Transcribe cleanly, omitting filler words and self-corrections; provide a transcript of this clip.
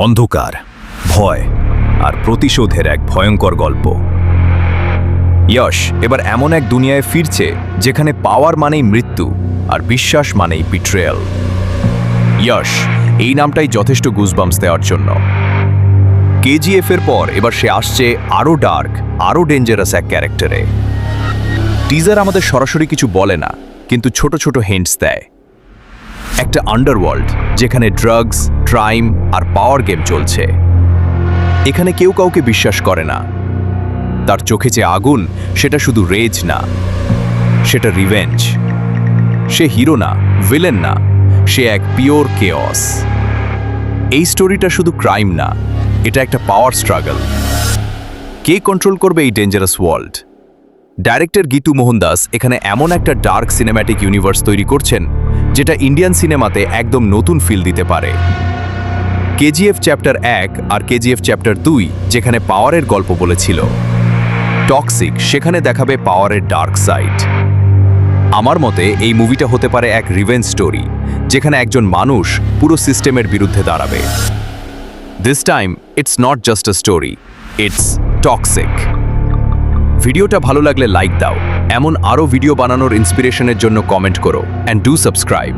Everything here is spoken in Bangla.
অন্ধকার, ভয় আর প্রতিশোধের এক ভয়ঙ্কর গল্প। যশ এবার এমন এক দুনিয়ায় ফিরছে যেখানে পাওয়ার মানেই মৃত্যু আর বিশ্বাস মানেই বিট্রেয়াল। যশ এই নামটাই যথেষ্ট গুজবাম্পস দেওয়ার জন্য। কেজিএফ এর পর এবার সে আসছে আরও ডার্ক, আরও ডেঞ্জারাস এক ক্যারেক্টারে। টিজার আমাদের সরাসরি কিছু বলে না, কিন্তু ছোট ছোট হিন্টস দেয়। একটা আন্ডারওয়ার্ল্ড যেখানে ড্রাগস, ক্রাইম আর পাওয়ার গেম চলছে। এখানে কেউ কাউকে বিশ্বাস করে না। তার চোখে যে আগুন, সেটা শুধু রেজ না, সেটা রিভেঞ্জ। সে হিরো না, ভিলেন না, সে এক পিওর কেওস। এই স্টোরিটা শুধু ক্রাইম না, এটা একটা পাওয়ার স্ট্রাগল। কে কন্ট্রোল করবে এই dangerous world? Director Geetu Mohandas এখানে এমন একটা ডার্ক সিনেম্যাটিক ইউনিভার্স তৈরি করছেন যেটা ইন্ডিয়ান সিনেমাতে একদম নতুন ফিল দিতে পারে। কেজিএফ চ্যাপ্টার 1 আর কেজিএফ চ্যাপ্টার 2 যেখানে পাওয়ারের গল্প বলেছিল, টক্সিক সেখানে দেখাবে পাওয়ারের ডার্ক সাইড। আমার মতে এই মুভিটা হতে পারে এক রিভেঞ্জ স্টোরি, যেখানে একজন মানুষ পুরো সিস্টেমের বিরুদ্ধে দাঁড়াবে। This time it's not just a story, it's toxic. ভিডিওটা ভালো লাগলে লাইক দাও, এমন আরও ভিডিও বানানোর ইন্সপিরেশনের জন্য কমেন্ট করো, অ্যান্ড ডু সাবস্ক্রাইব।